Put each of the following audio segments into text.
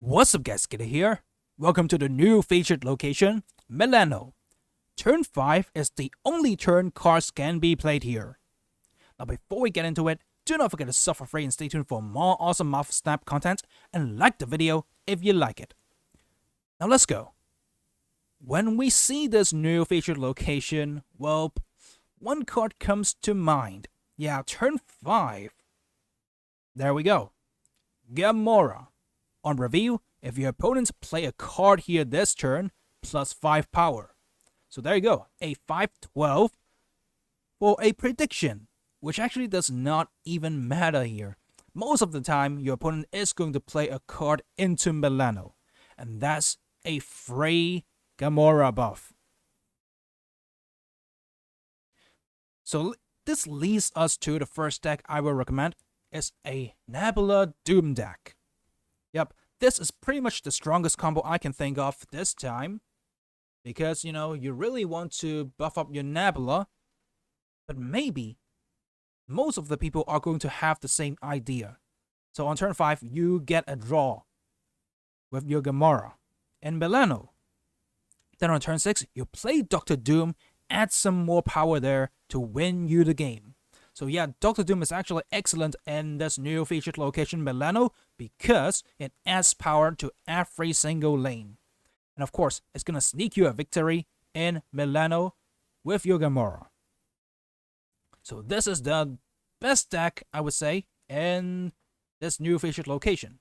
What's up guys, Kitty here. Welcome to the new featured location, Milano. Turn 5 is the only turn cards can be played here. Now before we get into it, do not forget to sub for free and stay tuned for more awesome mouth snap content and like the video if you like it. Now let's go. When we see this new featured location, well, one card comes to mind. Yeah, turn 5. There we go. Gamora. On review, if your opponents play a card here this turn, plus 5 power. So there you go, a 5/12 for a prediction, which actually does not even matter here. Most of the time, your opponent is going to play a card into Milano, and that's a free Gamora buff. So this leads us to the first deck I will recommend. Is a Nebula Doom deck. Yep, this is pretty much the strongest combo I can think of this time. Because, you really want to buff up your Nebula. But maybe most of the people are going to have the same idea. So on turn 5, you get a draw with your Gamora and Milano. Then on turn 6, you play Dr. Doom, add some more power there to win you the game. So yeah, Dr. Doom is actually excellent in this new featured location Milano because it adds power to every single lane. And of course, it's gonna sneak you a victory in Milano with your Gamora. So this is the best deck, I would say, in this new featured location.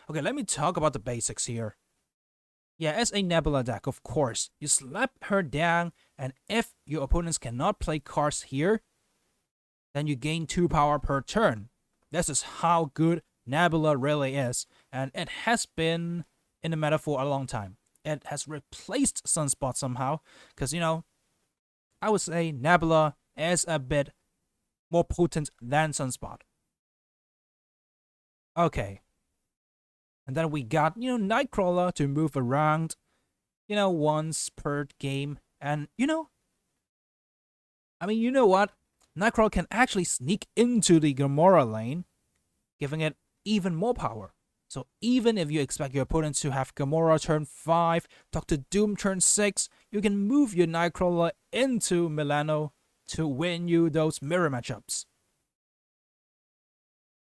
Okay, let me talk about the basics here. Yeah, it's a Nebula deck, of course. You slap her down, and if your opponents cannot play cards here, then you gain 2 power per turn. This is how good Nebula really is, and it has been in the meta for a long time. It has replaced Sunspot somehow, because, I would say Nebula is a bit more potent than Sunspot. Okay. And then we got, Nightcrawler to move around, once per game. And, you know what? Nightcrawler can actually sneak into the Gamora lane, giving it even more power. So even if you expect your opponents to have Gamora turn 5, Dr. Doom turn 6, you can move your Nightcrawler into Milano to win you those mirror matchups.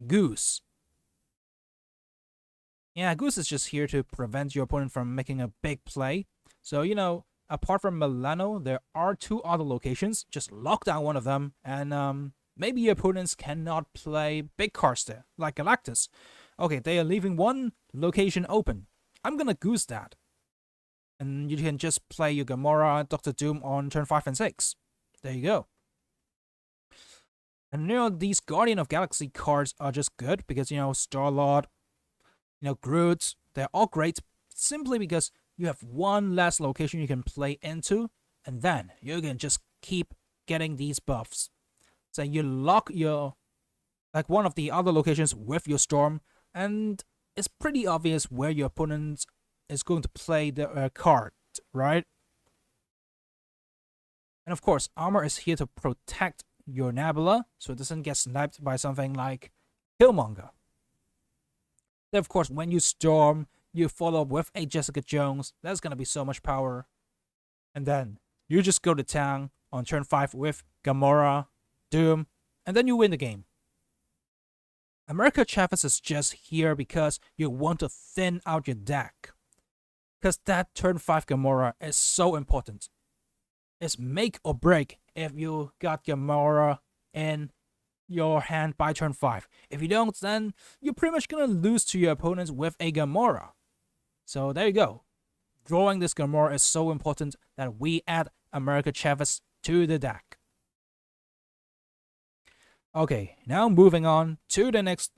Goose. Yeah, Goose is just here to prevent your opponent from making a big play. So, apart from Milano, there are 2 other locations. Just lock down one of them, and maybe your opponents cannot play big cards there, like Galactus. Okay, they are leaving one location open. I'm gonna Goose that. And you can just play your Gamora, Dr. Doom on turn 5 and 6. There you go. And these Guardian of Galaxy cards are just good because, Star-Lord, Groot, they're all great simply because you have one less location you can play into, and then you can just keep getting these buffs. So you lock one of the other locations with your Storm, and it's pretty obvious where your opponent is going to play the card, right? And of course, Armor is here to protect your Nebula, so it doesn't get sniped by something like Killmonger. Then of course, when you Storm, you follow up with a Jessica Jones. That's gonna be so much power. And then you just go to town on turn 5 with Gamora, Doom, and then you win the game. America Chavez is just here because you want to thin out your deck. Because that turn 5 Gamora is so important. It's make or break if you got Gamora in your hand by turn 5. If you don't, then you're pretty much gonna lose to your opponents with a Gamora. So there you go. Drawing this Gamora is so important that we add America Chavez to the deck. Okay, now moving on to the next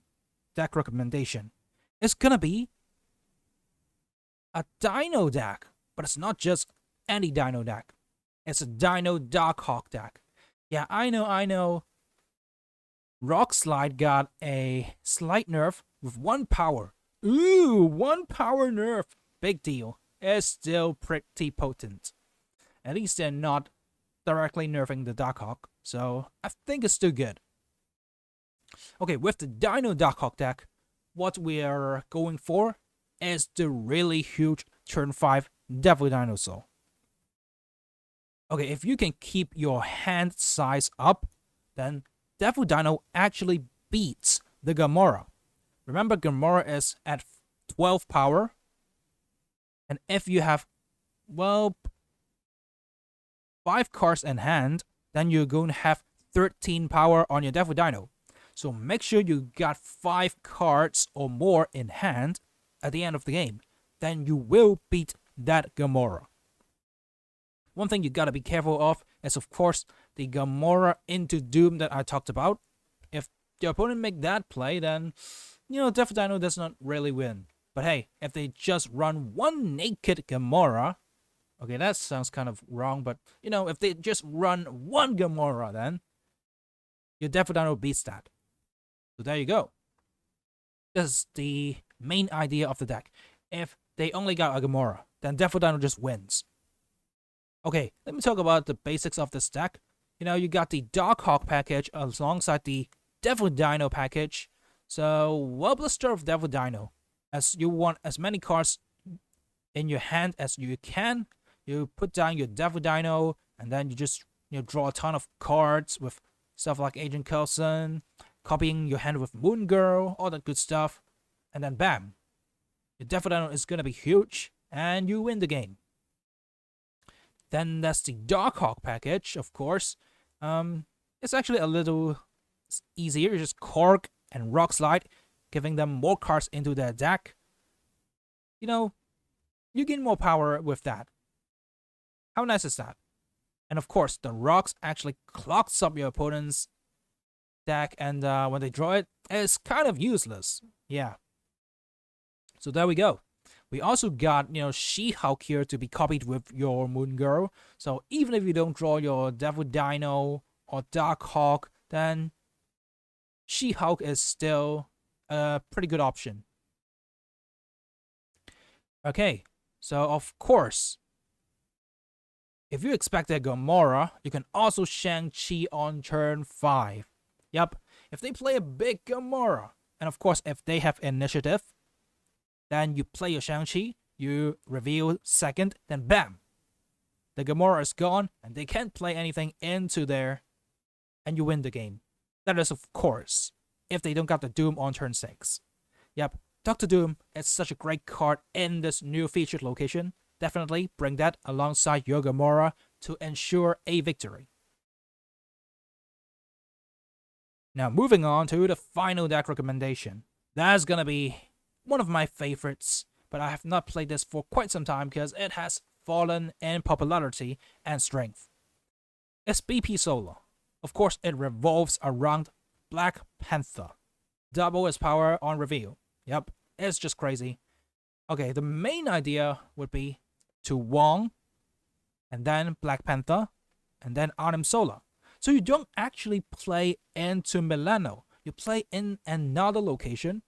deck recommendation. It's gonna be a Dino deck, but it's not just any Dino deck. It's a Dino Darkhawk deck. Yeah, I know. Rock Slide got a slight nerf with 1 power. Ooh, 1 power nerf. Big deal. It's still pretty potent. At least they're not directly nerfing the Darkhawk, so I think it's still good. Okay, with the Dino Darkhawk deck, what we are going for is the really huge turn 5 Devil Dinosaur. Okay, if you can keep your hand size up, then Devil Dino actually beats the Gamora. Remember, Gamora is at 12 power. And if you have, well, 5 cards in hand, then you're going to have 13 power on your Devil Dino. So make sure you got 5 cards or more in hand at the end of the game. Then you will beat that Gamora. One thing you gotta be careful of is, of course, the Gamora into Doom that I talked about. If your opponent make that play, then, Devil Dino does not really win. But hey, if they just run one naked Gamora, okay, that sounds kind of wrong, but, if they just run one Gamora, then your Devil Dino beats that. So there you go. This is the main idea of the deck. If they only got a Gamora, then Devil Dino just wins. Okay, let me talk about the basics of this deck. You got the Darkhawk package alongside the Devil Dino package. So, well, let's start with Devil Dino. As you want as many cards in your hand as you can, you put down your Devil Dino, and then you just draw a ton of cards with stuff like Agent Coulson, copying your hand with Moon Girl, all that good stuff, and then bam, your Devil Dino is gonna be huge, and you win the game. Then that's the Darkhawk package, of course. It's actually a little easier. Just Cork and Rock Slide, giving them more cards into their deck. You gain more power with that. How nice is that? And of course, the rocks actually clogs up your opponent's deck, and when they draw it, it's kind of useless. Yeah. So there we go. We also got, She-Hulk here to be copied with your Moon Girl. So even if you don't draw your Devil Dino or Darkhawk, then She-Hulk is still a pretty good option. Okay, so of course, if you expect a Gamora, you can also Shang-Chi on turn 5. Yep, if they play a big Gamora, and of course if they have initiative, then you play your Shang-Chi, you reveal second, then bam! The Gamora is gone, and they can't play anything into there, and you win the game. That is, of course, if they don't got the Doom on turn 6. Yep, Dr. Doom is such a great card in this new featured location. Definitely bring that alongside your Gamora to ensure a victory. Now moving on to the final deck recommendation. That's gonna be one of my favorites, but I have not played this for quite some time because it has fallen in popularity and strength. It's BP Solo. Of course, it revolves around Black Panther. Double its power on reveal. Yep, it's just crazy. Okay, the main idea would be to Wong, and then Black Panther, and then Arnim Sola. So you don't actually play into Milano. You play in another location.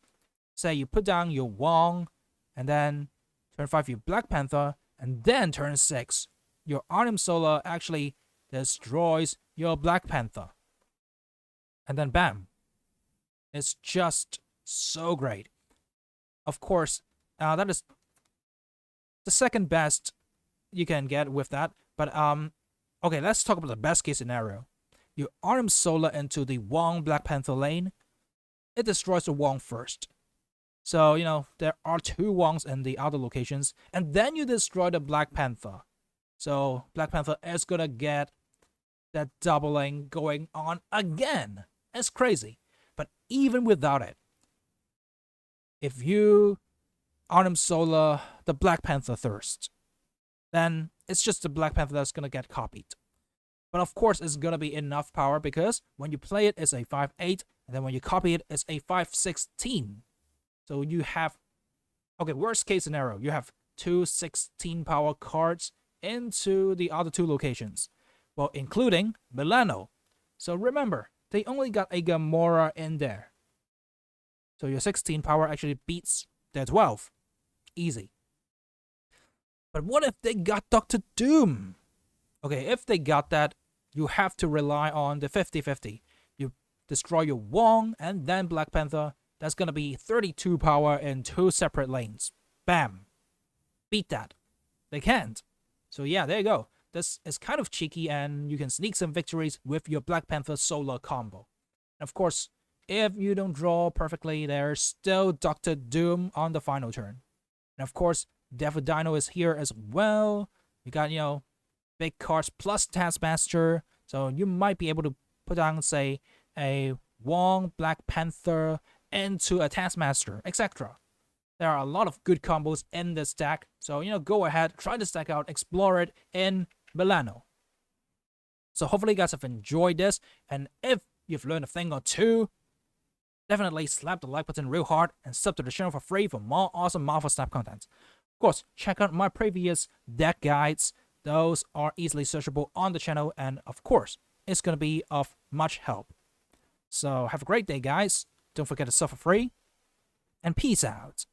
Say you put down your Wong, and then turn 5 your Black Panther, and then turn 6 your Arnim Sola actually destroys your Black Panther. And then bam. It's just so great. Of course, that is the second best you can get with that. But okay, let's talk about the best case scenario. You Arnim Sola into the Wong Black Panther lane. It destroys the Wong first. So, there are 2 Wongs in the other locations, and then you destroy the Black Panther. So, Black Panther is gonna get that doubling going on again. It's crazy. But even without it, if you Arnim Sola the Black Panther first, then it's just the Black Panther that's gonna get copied. But of course, it's gonna be enough power because when you play it, it's a 5/8, and then when you copy it, it's a 5/16. So you have, okay, worst case scenario, you have 2 16 power cards into the other 2 locations. Well, including Milano. So remember, they only got a Gamora in there. So your 16 power actually beats their 12. Easy. But what if they got Dr. Doom? Okay, if they got that, you have to rely on the 50/50. You destroy your Wong and then Black Panther. That's gonna be 32 power in 2 separate lanes. bam, beat that. They can't. So yeah, there you go. This is kind of cheeky, and you can sneak some victories with your Black Panther solar combo. And of course, if you don't draw perfectly, there's still Doctor Doom on the final turn. And of course, Devil Dino is here as well. You got, big cards plus Taskmaster. So you might be able to put on, say, a Wong Black Panther into a Taskmaster, etc. There are a lot of good combos in this deck. So, go ahead, try this deck out, explore it in Milano. So hopefully you guys have enjoyed this. And if you've learned a thing or two, definitely slap the like button real hard and sub to the channel for free for more awesome Marvel Snap content. Of course, check out my previous deck guides. Those are easily searchable on the channel, and of course, it's going to be of much help. So have a great day, guys. Don't forget to sub for free, and peace out.